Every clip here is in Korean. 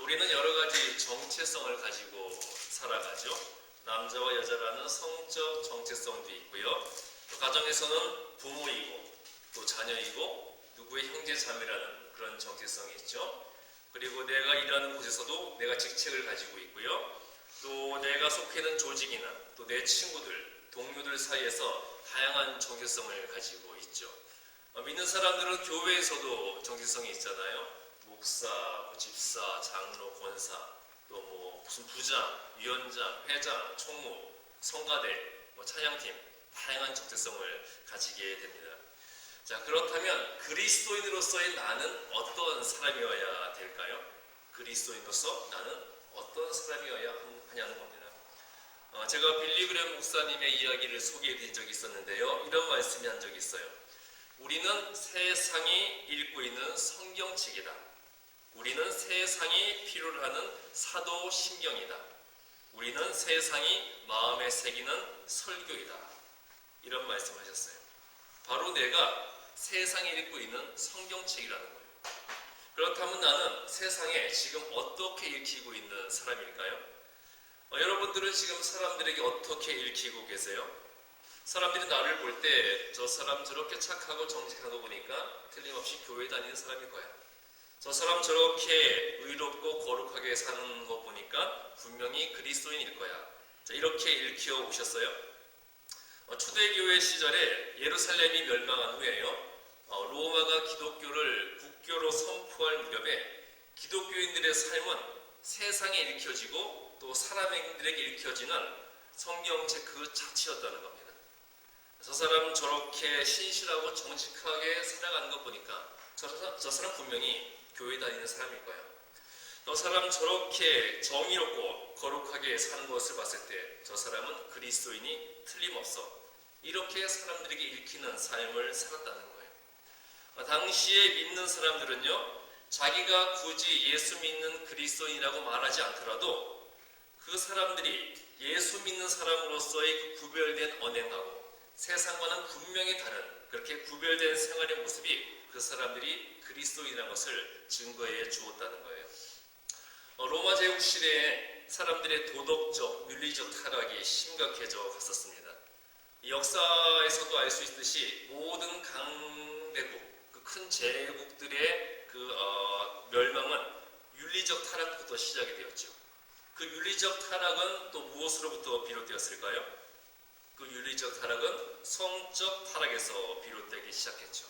우리는 여러 가지 정체성을 가지고 살아가죠. 남자와 여자라는 성적 정체성도 있고요. 또 가정에서는 부모이고 또 자녀이고 누구의 형제 자매라는 그런 정체성이 있죠. 그리고 내가 일하는 곳에서도 내가 직책을 가지고 있고요. 또 내가 속해 있는 조직이나 또 내 친구들, 동료들 사이에서 다양한 정체성을 가지고 있죠. 믿는 사람들은 교회에서도 정체성이 있잖아요. 목사, 집사, 장로, 권사, 또 무슨 부장, 위원장, 회장, 총무, 성가대, 찬양팀 다양한 정체성을 가지게 됩니다. 자, 그렇다면 그리스도인으로서의 나는 어떤 사람이어야 될까요? 그리스도인으로서 나는 어떤 사람이어야 하냐는 겁니다. 제가 빌리 그레엄 목사님의 이야기를 소개해 드린 적이 있었는데요. 이런 말씀이 한 적이 있어요. 우리는 세상이 읽고 있는 성경책이다. 우리는 세상이 필요로 하는 사도신경이다. 우리는 세상이 마음에 새기는 설교이다. 이런 말씀을 하셨어요. 바로 내가 세상이 읽고 있는 성경책이라는 거예요. 그렇다면 나는 세상에 지금 어떻게 읽히고 있는 사람일까요? 여러분들은 지금 사람들에게 어떻게 읽히고 계세요? 사람들이 나를 볼 때 저 사람 저렇게 착하고 정직한 거 보니까 틀림없이 교회 다니는 사람일 거야. 저 사람 저렇게 의롭고 거룩하게 사는 거 보니까 분명히 그리스도인일 거야. 자, 이렇게 읽혀 오셨어요? 초대교회 시절에 예루살렘이 멸망한 후에요. 로마가 기독교를 국교로 선포할 무렵에 기독교인들의 삶은 세상에 읽혀지고 또 사람들에게 읽혀지는 성경책 그 자체였다는 겁니다. 저 사람 저렇게 신실하고 정직하게 살아가는 거 보니까 저 사람 분명히 교회 다니는 사람일 거야. 저 사람 저렇게 정의롭고 거룩하게 사는 것을 봤을 때 저 사람은 그리스도인이 틀림없어. 이렇게 사람들에게 읽히는 삶을 살았다는 거예요. 당시에 믿는 사람들은요, 자기가 굳이 예수 믿는 그리스도인이라고 말하지 않더라도 그 사람들이 예수 믿는 사람으로서의 그 구별된 언행하고 세상과는 분명히 다른 그렇게 구별된 생활의 모습이 그 사람들이 그리스도인이라는 것을 증거해 주었다는 거예요. 로마 제국 시대에 사람들의 도덕적, 윤리적 타락이 심각해져 갔었습니다. 역사에서도 알 수 있듯이 모든 강대국, 그 큰 제국들의 멸망은 윤리적 타락부터 시작이 되었죠. 그 윤리적 타락은 또 무엇으로부터 비롯되었을까요? 그 윤리적 타락은 성적 타락에서 비롯되기 시작했죠.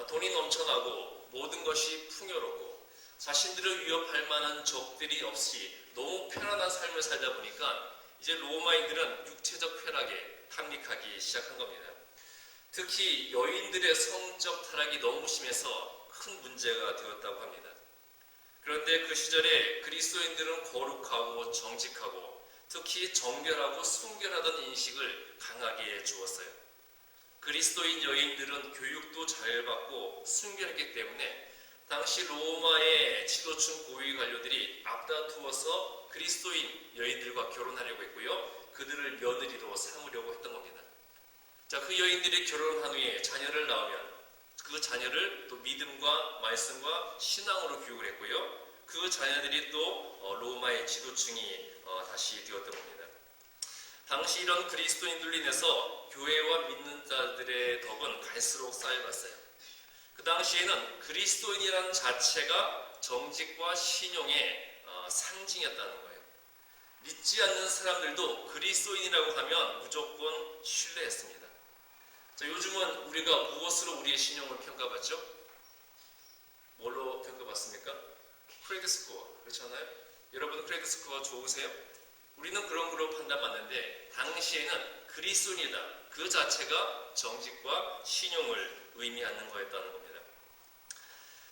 돈이 넘쳐나고 모든 것이 풍요롭고 자신들을 위협할 만한 적들이 없이 너무 편안한 삶을 살다 보니까 이제 로마인들은 육체적 쾌락에 탐닉하기 시작한 겁니다. 특히 여인들의 성적 타락이 너무 심해서 큰 문제가 되었다고 합니다. 그런데 그 시절에 그리스도인들은 거룩하고 정직하고 특히 정결하고 순결하다는 인식을 강하게 주었어요. 그리스도인 여인들은 교육도 잘 받고 순결했기 때문에 당시 로마의 지도층 고위 관료들이 앞다투어서 그리스도인 여인들과 결혼하려고 했고요. 그들을 며느리로 삼으려고 했던 겁니다. 자, 그 여인들이 결혼한 후에 자녀를 낳으면 그 자녀를 또 믿음과 말씀과 신앙으로 교육을 했고요. 그 자녀들이 또 로마의 지도층이 다시 되었던 겁니다. 당시 이런 그리스도인들로 인해서 교회와 믿는 자들의 덕은 갈수록 쌓여갔어요. 그 당시에는 그리스도인이라는 자체가 정직과 신용의 상징이었다는 거예요. 믿지 않는 사람들도 그리스도인이라고 하면 무조건 신뢰했습니다. 자, 요즘은 우리가 무엇으로 우리의 신용을 평가받죠? 뭘로 평가받습니까? 크레딧 스코어, 그렇지 않아요? 여러분 크레딧 스코어 좋으세요? 우리는 그런 걸로 판단받는데 당시에는 그리스도인이다. 그 자체가 정직과 신용을 의미하는 거였다는 겁니다.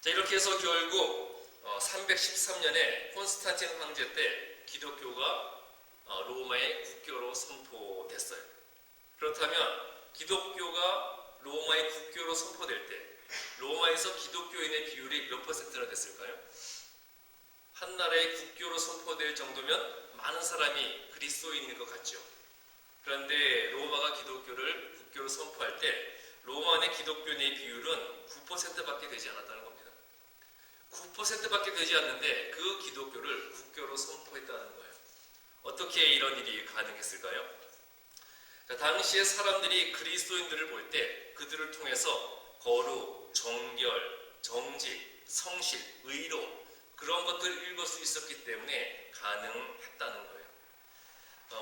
자, 이렇게 해서 결국 313년에 콘스탄틴 황제 때 기독교가 로마의 국교로 선포됐어요. 그렇다면 기독교가 로마의 국교로 선포될 때 로마에서 기독교인의 비율이 몇 퍼센트나 됐을까요? 한 나라의 국교로 선포될 정도면 많은 사람이 그리스도인일 것 같죠. 그런데 로마가 기독교를 국교로 선포할 때 로마 내 기독교인의 비율은 9%밖에 되지 않았다는 겁니다. 9%밖에 되지 않는데 그 기독교를 국교로 선포했다는 거예요. 어떻게 이런 일이 가능했을까요? 자, 당시에 사람들이 그리스도인들을 볼 때 그들을 통해서 거룩, 정결, 정직, 성실, 의로움 그런 것들을 읽을 수 있었기 때문에 가능했다는 거예요.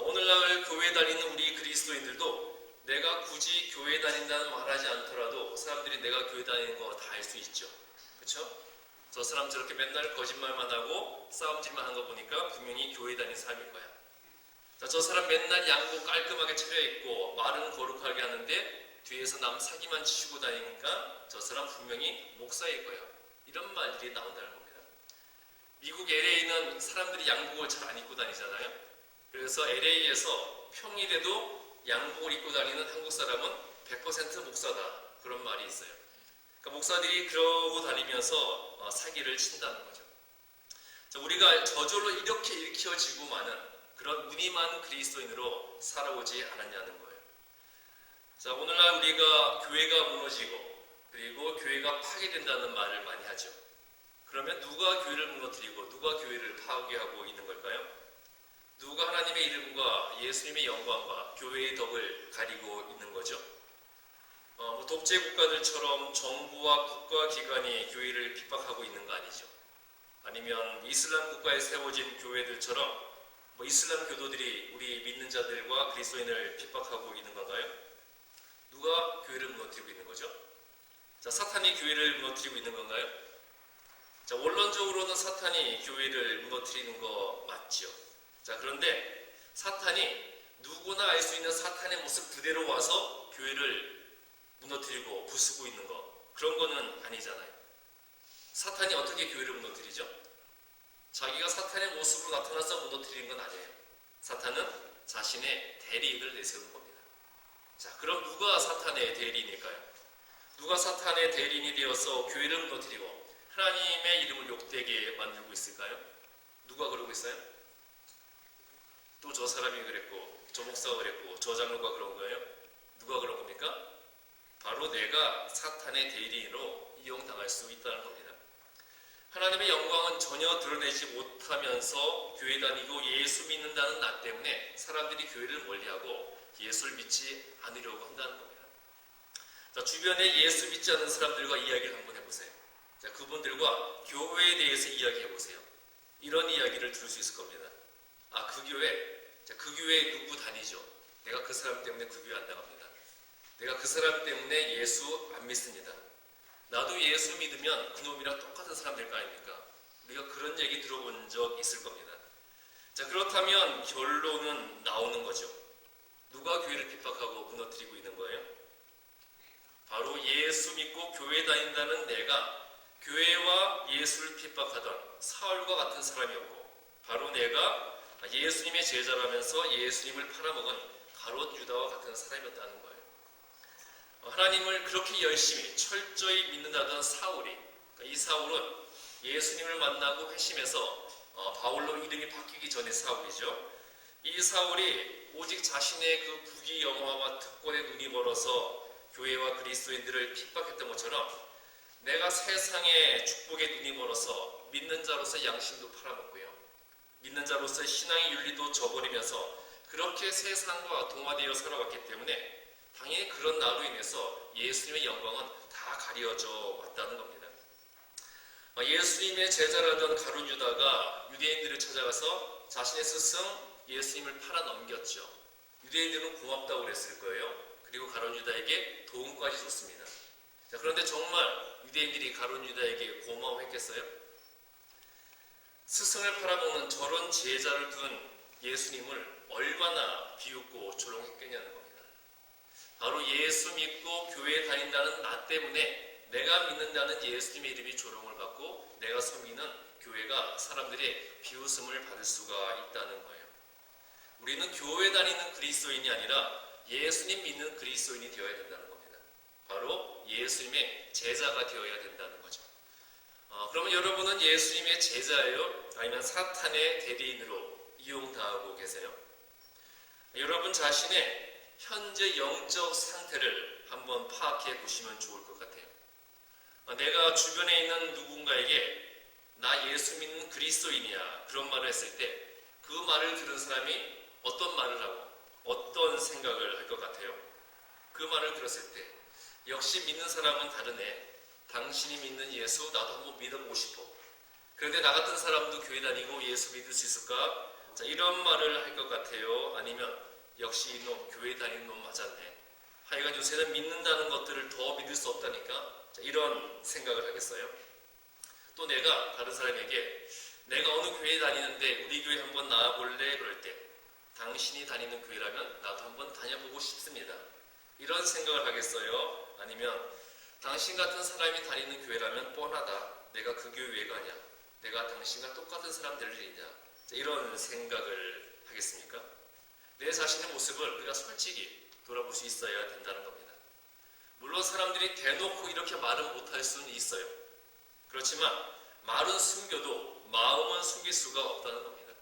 오늘날 교회 다니는 우리 그리스도인들도 내가 굳이 교회 다닌다는 말하지 않더라도 사람들이 내가 교회 다니는 거 다 알 수 있죠. 그렇죠? 저 사람 저렇게 맨날 거짓말만 하고 싸움질만 하는 거 보니까 분명히 교회 다니는 사람일 거야. 자, 저 사람 맨날 양복 깔끔하게 차려입고 말은 거룩하게 하는데 뒤에서 남 사기만 치고 다니니까 저 사람 분명히 목사일 거야. 이런 말들이 나온다는 겁니다. 미국 LA는 사람들이 양복을 잘 안 입고 다니잖아요. 그래서 LA에서 평일에도 양복을 입고 다니는 한국 사람은 100% 목사다. 그런 말이 있어요. 그러니까 목사들이 그러고 다니면서 사기를 친다는 거죠. 자, 우리가 저절로 이렇게 읽혀지고 마는 그런 무늬만 그리스도인으로 살아오지 않았냐는 거예요. 자, 오늘날 우리가 교회가 무너지고 그리고 교회가 파괴된다는 말을 많이 하죠. 그러면 누가 교회를 무너뜨리고 누가 교회를 파괴하고 있는 걸까요? 누가 하나님의 이름과 예수님의 영광과 교회의 덕을 가리고 있는 거죠? 독재 국가들처럼 정부와 국가기관이 교회를 핍박하고 있는 거 아니죠? 아니면 이슬람 국가에 세워진 교회들처럼 이슬람 교도들이 우리 믿는 자들과 그리스도인을 핍박하고 있는 건가요? 누가 교회를 무너뜨리고 있는 거죠? 자, 사탄이 교회를 무너뜨리고 있는 건가요? 자, 원론적으로는 사탄이 교회를 무너뜨리는 거 맞죠. 자, 그런데 사탄이 누구나 알 수 있는 사탄의 모습 그대로 와서 교회를 무너뜨리고 부수고 있는 거 그런 거는 아니잖아요. 사탄이 어떻게 교회를 무너뜨리죠? 자기가 사탄의 모습으로 나타나서 무너뜨리는 건 아니에요. 사탄은 자신의 대리인을 내세우는 겁니다. 자, 그럼 누가 사탄의 대리인일까요? 누가 사탄의 대리인이 되어서 교회를 무너뜨리고 하나님의 이름을 욕되게 만들고 있을까요? 누가 그러고 있어요? 또 저 사람이 그랬고 저 목사가 그랬고 저 장로가 그런 거예요? 누가 그런 겁니까? 바로 내가 사탄의 대리인으로 이용당할 수 있다는 겁니다. 하나님의 영광은 전혀 드러내지 못하면서 교회 다니고 예수 믿는다는 나 때문에 사람들이 교회를 멀리하고 예수를 믿지 않으려고 한다는 겁니다. 자, 주변에 예수 믿지 않는 사람들과 이야기를 한번 해보세요. 자, 그분들과 교회에 대해서 이야기해보세요. 이런 이야기를 들을 수 있을 겁니다. 아, 그 교회? 자, 그 교회에 누구 다니죠? 내가 그 사람 때문에 그 교회 안 나갑니다. 내가 그 사람 때문에 예수 안 믿습니다. 나도 예수 믿으면 그놈이랑 똑같은 사람 될 거 아닙니까? 우리가 그런 얘기 들어본 적 있을 겁니다. 자, 그렇다면 결론은 나오는 거죠. 누가 교회를 핍박하고 무너뜨리고 있는 거예요? 바로 예수 믿고 교회 다닌다는 내가 교회와 예수를 핍박하던 사울과 같은 사람이었고 바로 내가 예수님의 제자라면서 예수님을 팔아먹은 가롯 유다와 같은 사람이었다는 거예요. 하나님을 그렇게 열심히 철저히 믿는다던 사울이, 이 사울은 예수님을 만나고 회심해서 바울로 이름이 바뀌기 전의 사울이죠. 이 사울이 오직 자신의 그 부귀영화와 특권에 눈이 멀어서 교회와 그리스도인들을 핍박했던 것처럼 내가 세상의 축복에 눈이 멀어서 믿는 자로서 양심도 팔아먹고요. 믿는 자로서 신앙의 윤리도 저버리면서 그렇게 세상과 동화되어 살아왔기 때문에 당연히 그런 나로 인해서 예수님의 영광은 다 가려져 왔다는 겁니다. 예수님의 제자라던 가룟 유다가 유대인들을 찾아가서 자신의 스승 예수님을 팔아 넘겼죠. 유대인들은 고맙다고 그랬을 거예요. 그리고 가룟 유다에게 도움까지 줬습니다. 자, 그런데 정말 유대인들이 가룟 유다에게 고마워했겠어요? 스승을 팔아먹는 저런 제자를 둔 예수님을 얼마나 비웃고 조롱했겠냐는 겁니다. 바로 예수 믿고 교회에 다닌다는 나 때문에 내가 믿는다는 예수님의 이름이 조롱을 받고 내가 섬기는 교회가 사람들의 비웃음을 받을 수가 있다는 거예요. 우리는 교회 다니는 그리스도인이 아니라 예수님 믿는 그리스도인이 되어야 된다는 겁니다. 바로 예수님의 제자가 되어야 된다는 거죠. 그러면 여러분은 예수님의 제자예요? 아니면 사탄의 대리인으로 이용당하고 계세요? 여러분 자신의 현재 영적 상태를 한번 파악해 보시면 좋을 것 같아요. 내가 주변에 있는 누군가에게 나 예수 믿는 그리스도인이야, 그런 말을 했을 때 그 말을 들은 사람이 어떤 말을 하고 어떤 생각을 할 것 같아요? 그 말을 들었을 때 역시 믿는 사람은 다르네. 당신이 믿는 예수 나도 한번 믿어보고 싶어. 그런데 나 같은 사람도 교회 다니고 예수 믿을 수 있을까? 자, 이런 말을 할 것 같아요? 아니면 역시 이놈 교회 다니는 놈 맞았네. 하여간 요새는 믿는다는 것들을 더 믿을 수 없다니까. 자, 이런 생각을 하겠어요? 또 내가 다른 사람에게 내가 어느 교회 다니는데 우리 교회 한번 나와볼래? 그럴 때 당신이 다니는 교회라면 나도 한번 다녀보고 싶습니다. 이런 생각을 하겠어요? 아니면 당신 같은 사람이 다니는 교회라면 뻔하다. 내가 그 교회 왜 가냐? 내가 당신과 똑같은 사람 될 일이냐? 이런 생각을 하겠습니까? 내 자신의 모습을 우리가 솔직히 돌아볼 수 있어야 된다는 겁니다. 물론 사람들이 대놓고 이렇게 말은 못할 수는 있어요. 그렇지만 말은 숨겨도 마음은 숨길 수가 없다는 겁니다.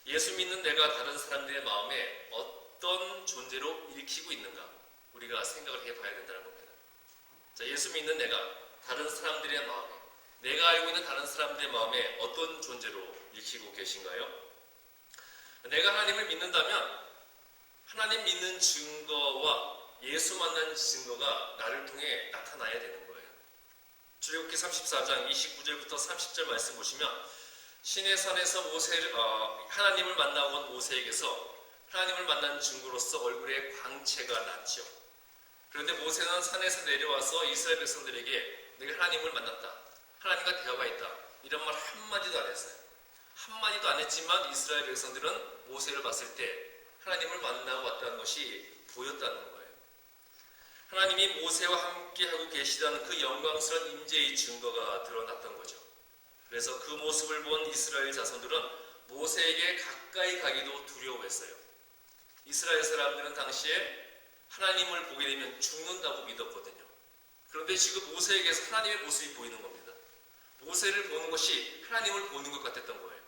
예수 믿는 내가 다른 사람들의 마음에 어떤 존재로 읽히고 있는가 우리가 생각을 해봐야 된다는 겁니다. 자, 예수 믿는 내가 다른 사람들의 마음에, 내가 알고 있는 다른 사람들의 마음에 어떤 존재로 읽히고 계신가요? 내가 하나님을 믿는다면 하나님 믿는 증거와 예수 만난 증거가 나를 통해 나타나야 되는 거예요. 출애굽기 34장 29절부터 30절 말씀 보시면 시내산에서 하나님을 만나고 온 모세에게서 하나님을 만난 증거로서 얼굴에 광채가 났죠. 그런데 모세는 산에서 내려와서 이스라엘 백성들에게 내가 하나님을 만났다, 하나님과 대화가 있다, 이런 말 한마디도 안 했어요. 한마디도 안 했지만 이스라엘 백성들은 모세를 봤을 때 하나님을 만나고 왔다는 것이 보였다는 거예요. 하나님이 모세와 함께하고 계시다는 그 영광스러운 임재의 증거가 드러났던 거죠. 그래서 그 모습을 본 이스라엘 자손들은 모세에게 가까이 가기도 두려워했어요. 이스라엘 사람들은 당시에 하나님을 보게 되면 죽는다고 믿었거든요. 그런데 지금 모세에게서 하나님의 모습이 보이는 겁니다. 모세를 보는 것이 하나님을 보는 것 같았던 거예요.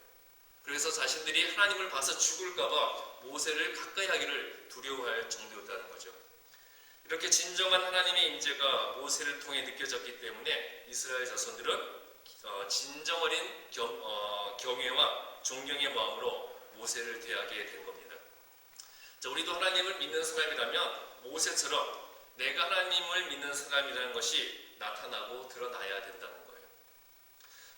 그래서 자신들이 하나님을 봐서 죽을까봐 모세를 가까이 하기를 두려워할 정도였다는 거죠. 이렇게 진정한 하나님의 임재가 모세를 통해 느껴졌기 때문에 이스라엘 자손들은 진정 어린 경외와 존경의 마음으로 모세를 대하게 된 겁니다. 자, 우리도 하나님을 믿는 사람이라면 모세처럼 내가 하나님을 믿는 사람이라는 것이 나타나고 드러나야 된다는 거예요.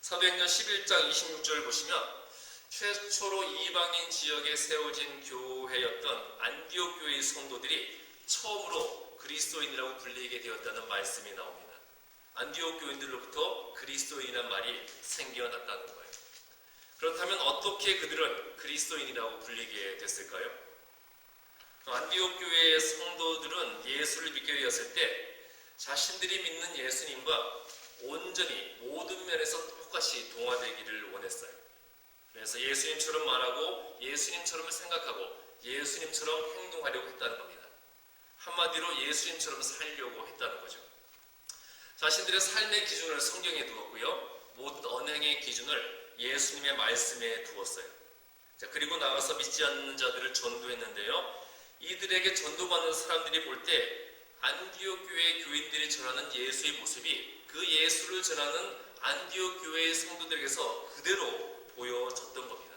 사도행전 11장 26절 보시면 최초로 이방인 지역에 세워진 교회였던 안디옥 교회의 성도들이 처음으로 그리스도인이라고 불리게 되었다는 말씀이 나옵니다. 안디옥 교인들로부터 그리스도인이라는 말이 생겨났다는 거예요. 그렇다면 어떻게 그들은 그리스도인이라고 불리게 됐을까요? 안디옥 교회의 성도들은 예수를 믿게 되었을 때 자신들이 믿는 예수님과 온전히 모든 면에서 똑같이 동화되기를 원했어요. 그래서 예수님처럼 말하고 예수님처럼 생각하고 예수님처럼 행동하려고 했다는 겁니다. 한마디로 예수님처럼 살려고 했다는 거죠. 자신들의 삶의 기준을 성경에 두었고요. 모든 언행의 기준을 예수님의 말씀에 두었어요. 자, 그리고 나가서 믿지 않는 자들을 전도했는데요. 이들에게 전도받는 사람들이 볼 때 안디옥 교회의 교인들이 전하는 예수의 모습이 그 예수를 전하는 안디옥 교회의 성도들에게서 그대로 보여졌던 겁니다.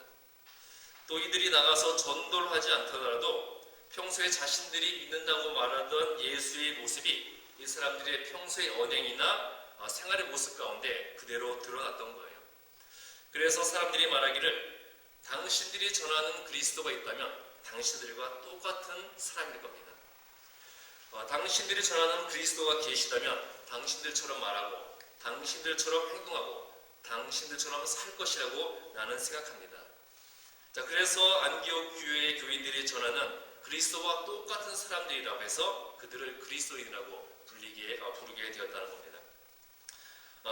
또 이들이 나가서 전도를 하지 않더라도 평소에 자신들이 믿는다고 말하던 예수의 모습이 이 사람들의 평소의 언행이나 생활의 모습 가운데 그대로 드러났던 거예요. 그래서 사람들이 말하기를 당신들이 전하는 그리스도가 있다면 당신들과 똑같은 사람일 겁니다. 당신들이 전하는 그리스도가 계시다면 당신들처럼 말하고 당신들처럼 행동하고 당신들처럼 살 것이라고 나는 생각합니다. 자, 그래서 안디옥 교회의 교인들이 전하는 그리스도와 똑같은 사람들이라고 해서 그들을 그리스도인이라고 부르게 되었다는 겁니다.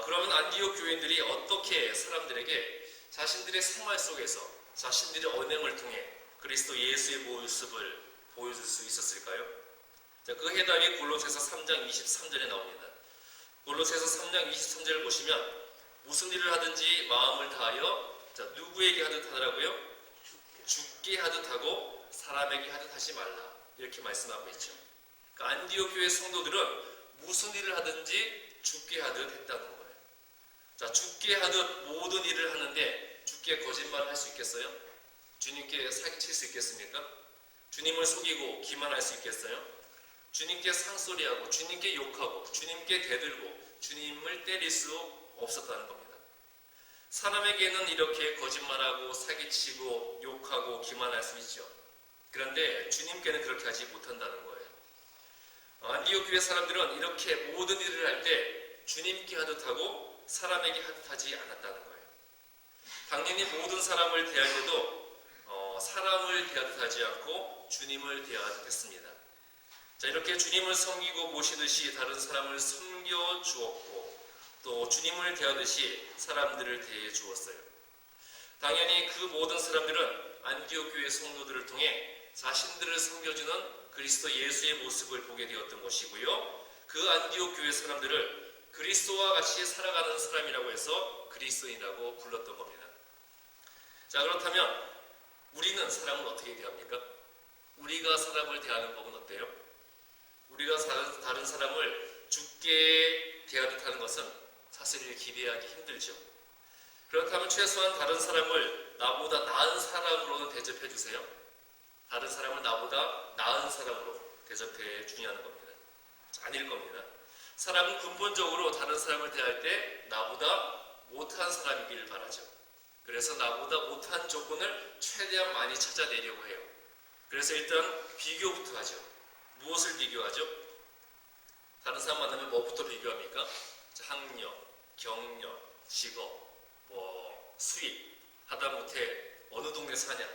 그러면 안디옥 교인들이 어떻게 사람들에게 자신들의 생활 속에서 자신들의 언행을 통해 그리스도 예수의 모습을 보여줄 수 있었을까요? 자, 그 해답이 골로새서 3장 23절에 나옵니다. 골로새서 3장 23절을 보시면 무슨 일을 하든지 마음을 다하여 누구에게 하듯 하더라고요? 죽게 하듯 하고 사람에게 하듯 하지 말라, 이렇게 말씀하고 있죠. 그러니까 안디옥 교회 성도들은 무슨 일을 하든지 죽게 하듯 했다는 거예요. 자, 주께 하듯 모든 일을 하는데 주께 거짓말을 할 수 있겠어요? 주님께 사기칠 수 있겠습니까? 주님을 속이고 기만할 수 있겠어요? 주님께 상소리하고 주님께 욕하고 주님께 대들고 주님을 때릴 수 없었다는 겁니다. 사람에게는 이렇게 거짓말하고 사기치고 욕하고 기만할 수 있죠. 그런데 주님께는 그렇게 하지 못한다는 거예요. 안디옥 교회 사람들은 이렇게 모든 일을 할 때 주님께 하듯 하고 사람에게 하듯 하지 않았다는 거예요. 당연히 모든 사람을 대할 때도 사람을 대하듯 하지 않고 주님을 대하듯 했습니다. 자, 이렇게 주님을 섬기고 모시듯이 다른 사람을 섬겨 주었고 또 주님을 대하듯이 사람들을 대해 주었어요. 당연히 그 모든 사람들은 안디옥 교회 성도들을 통해 자신들을 섬겨주는 그리스도 예수의 모습을 보게 되었던 것이고요. 그 안디옥 교회 사람들을 그리스도와 같이 살아가는 사람이라고 해서 그리스도인이라고 불렀던 겁니다. 자, 그렇다면 우리는 사람을 어떻게 대합니까? 우리가 사람을 대하는 법은 어때요? 우리가 다른 사람을 주께 대하듯 하는 것은 사실 기대하기 힘들죠. 그렇다면 최소한 다른 사람을 나보다 나은 사람으로는 대접해 주세요. 다른 사람을 나보다 나은 사람으로 대접해 주냐는 겁니다. 아닐 겁니다. 사람은 근본적으로 다른 사람을 대할 때 나보다 못한 사람이길 바라죠. 그래서 나보다 못한 조건을 최대한 많이 찾아내려고 해요. 그래서 일단 비교부터 하죠. 무엇을 비교하죠? 다른 사람 만나면 뭐부터 비교합니까? 학력, 경력, 직업, 수입, 하다못해 어느 동네 사냐,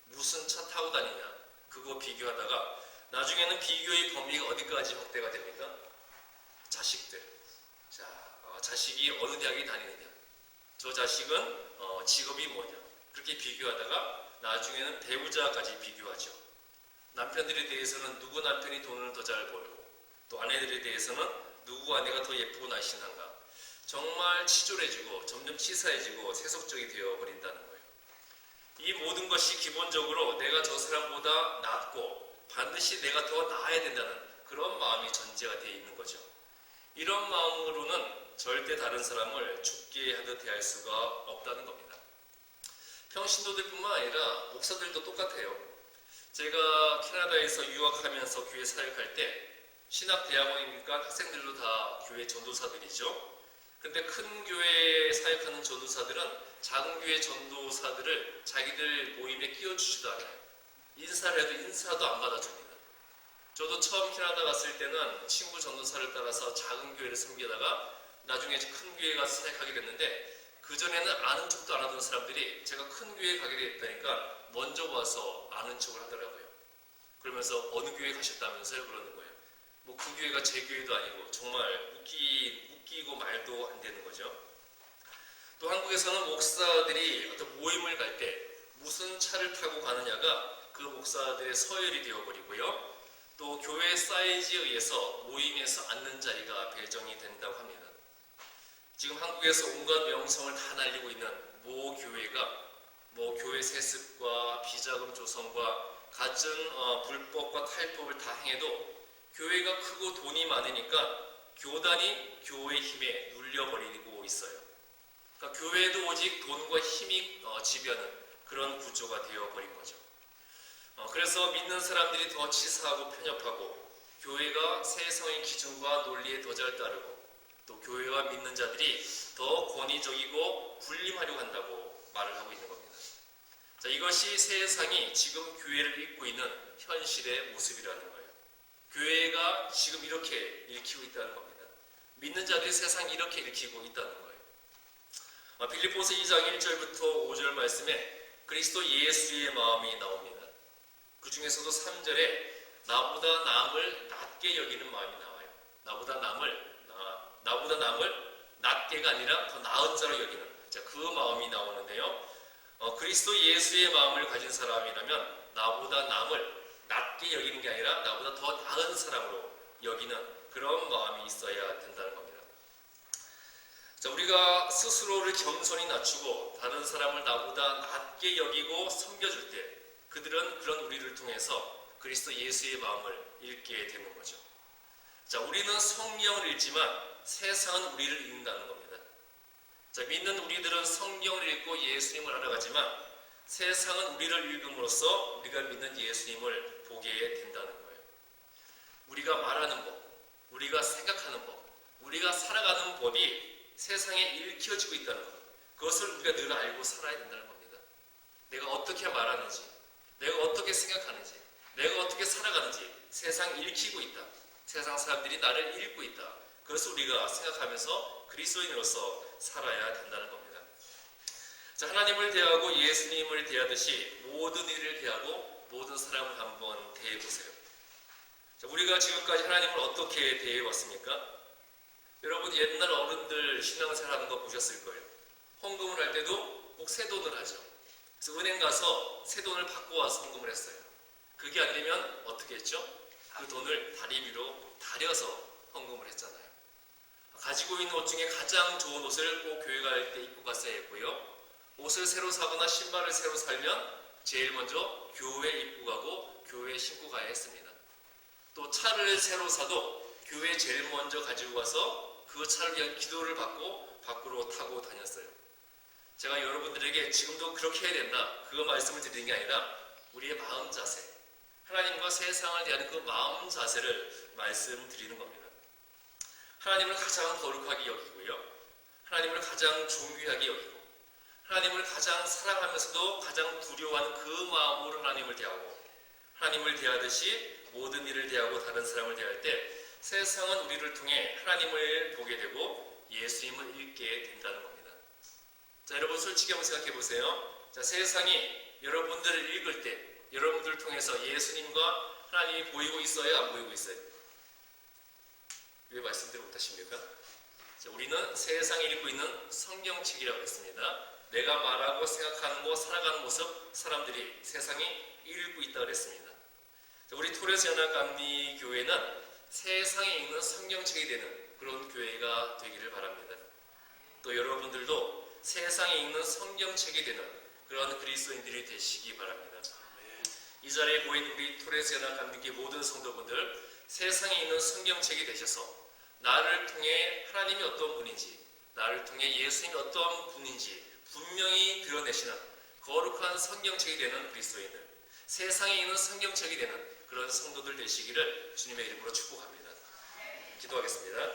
무슨 차 타고 다니냐, 그거 비교하다가 나중에는 비교의 범위가 어디까지 확대가 됩니까? 자식들. 자, 자식이 어느 대학에 다니느냐, 저 자식은 직업이 뭐냐, 그렇게 비교하다가 나중에는 배우자까지 비교하죠. 남편들에 대해서는 누구 남편이 돈을 더 잘 벌고 또 아내들에 대해서는 누구 아내가 더 예쁘고 날씬한가, 정말 치졸해지고 점점 치사해지고 세속적이 되어버린다는 거예요. 이 모든 것이 기본적으로 내가 저 사람보다 낫고 반드시 내가 더 나아야 된다는 그런 마음이 전제가 되어 있는 거죠. 이런 마음으로는 절대 다른 사람을 죽게 하듯 대할 수가 없다는 겁니다. 평신도들뿐만 아니라 목사들도 똑같아요. 제가 캐나다에서 유학하면서 교회 사역할 때 신학대학원이니까 학생들도 다 교회 전도사들이죠. 근데 큰 교회 사역하는 전도사들은 작은 교회 전도사들을 자기들 모임에 끼워주지도 않아요. 인사를 해도 인사도 안 받아줍니다. 저도 처음 캐나다 갔을 때는 친구 전도사를 따라서 작은 교회를 섬기다가 나중에 큰 교회 가서 사역하게 됐는데, 그전에는 아는 척도 안 하던 사람들이 제가 큰 교회에 가게 됐다니까 먼저 와서 아는 척을 하더라고요. 그러면서 어느 교회 가셨다면서요? 그러는 거예요. 그 교회가 제 교회도 아니고 정말 웃기고 말도 안 되는 거죠. 또 한국에서는 목사들이 어떤 모임을 갈 때 무슨 차를 타고 가느냐가 그 목사들의 서열이 되어버리고요. 또 교회 사이즈에 의해서 모임에서 앉는 자리가 배정이 된다고 합니다. 지금 한국에서 온갖 명성을 다 날리고 있는 모 교회가 교회 세습과 비자금 조성과 갖은 불법과 탈법을 다 행해도 교회가 크고 돈이 많으니까 교단이 교회의 힘에 눌려버리고 있어요. 그러니까 교회도 오직 돈과 힘이 지배하는 그런 구조가 되어버린 거죠. 그래서 믿는 사람들이 더 치사하고 편협하고 교회가 세상의 기준과 논리에 더 잘 따르고 또 교회와 믿는 자들이 더 권위적이고 군림하려고 한다고 말을 하고 있는 겁니다. 자, 이것이 세상이 지금 교회를 잇고 있는 현실의 모습이라는 거예요. 교회가 지금 이렇게 일으키고 있다는 겁니다. 믿는 자들이 세상 이렇게 일으키고 있다는 거예요. 빌립보서 2장 1절부터 5절 말씀에 그리스도 예수의 마음이 나옵니다. 그 중에서도 3절에 나보다 남을 낮게 여기는 마음이 나와요. 나보다 남을 낮게가 아니라 더 나은 자로 여기는, 그 마음이 나오는데요. 그리스도 예수의 마음을 가진 사람이라면 나보다 남을 낮게 여기는 게 아니라 나보다 더 나은 사람으로 여기는 그런 마음이 있어야 된다는 겁니다. 자, 우리가 스스로를 겸손히 낮추고 다른 사람을 나보다 낮게 여기고 섬겨줄 때 그들은 그런 우리를 통해서 그리스도 예수의 마음을 읽게 되는 거죠. 자, 우리는 성령을 읽지만 세상은 우리를 읽는다는 겁니다. 자, 믿는 우리들은 성경을 읽고 예수님을 알아가지만 세상은 우리를 읽음으로써 우리가 믿는 예수님을 보게 된다는 거예요. 우리가 말하는 법, 우리가 생각하는 법, 우리가 살아가는 법이 세상에 읽혀지고 있다는 것, 그것을 우리가 늘 알고 살아야 된다는 겁니다. 내가 어떻게 말하는지, 내가 어떻게 생각하는지, 내가 어떻게 살아가는지 세상이 읽히고 있다. 세상 사람들이 나를 읽고 있다. 그것을 우리가 생각하면서 그리스도인으로서 살아야 된다는 겁니다. 자, 하나님을 대하고 예수님을 대하듯이 모든 일을 대하고 모든 사람을 한번 대해보세요. 자, 우리가 지금까지 하나님을 어떻게 대해왔습니까? 여러분 옛날 어른들 신앙생활하는 거 보셨을 거예요. 헌금을 할 때도 꼭 세돈을 하죠. 그래서 은행 가서 세돈을 받고 와서 헌금을 했어요. 그게 안 되면 어떻게 했죠? 그 돈을 다리 위로 다려서 헌금을 했잖아요. 가지고 있는 옷 중에 가장 좋은 옷을 꼭 교회 갈 때 입고 갔어야 했고요. 옷을 새로 사거나 신발을 새로 살면 제일 먼저 교회에 입고 가고 교회에 신고 가야 했습니다. 또 차를 새로 사도 교회에 제일 먼저 가지고 가서 그 차를 위한 기도를 받고 밖으로 타고 다녔어요. 제가 여러분들에게 지금도 그렇게 해야 된다, 그거 말씀을 드리는 게 아니라 우리의 마음 자세, 하나님과 세상을 대하는 그 마음 자세를 말씀드리는 겁니다. 하나님을 가장 거룩하게 여기고요, 하나님을 가장 존귀하게 여기고, 하나님을 가장 사랑하면서도 가장 두려워하는 그 마음으로 하나님을 대하고, 하나님을 대하듯이 모든 일을 대하고 다른 사람을 대할 때 세상은 우리를 통해 하나님을 보게 되고 예수님을 읽게 된다는 겁니다. 자, 여러분 솔직히 한번 생각해 보세요. 자, 세상이 여러분들을 읽을 때 여러분들을 통해서 예수님과 하나님이 보이고 있어요, 안 보이고 있어요? 왜 말씀대로 못하십니까? 자, 우리는 세상이 읽고 있는 성경책이라고 했습니다. 내가 말하고 생각하는 것, 살아가는 모습 사람들이 세상이 읽고 있다고 그랬습니다. 자, 우리 토레스 연합감리교회는 세상에 읽는 성경책이 되는 그런 교회가 되기를 바랍니다. 또 여러분들도 세상에 읽는 성경책이 되는 그런 그리스도인들이 되시기 바랍니다. 이 자리에 모인 우리 토레스 연합감리교회 모든 성도분들, 세상에 있는 성경책이 되셔서 나를 통해 하나님이 어떤 분인지, 나를 통해 예수님이 어떤 분인지 분명히 드러내시는 거룩한 성경책이 되는 그리스도인들, 세상에 있는 성경책이 되는 그런 성도들 되시기를 주님의 이름으로 축복합니다. 기도하겠습니다.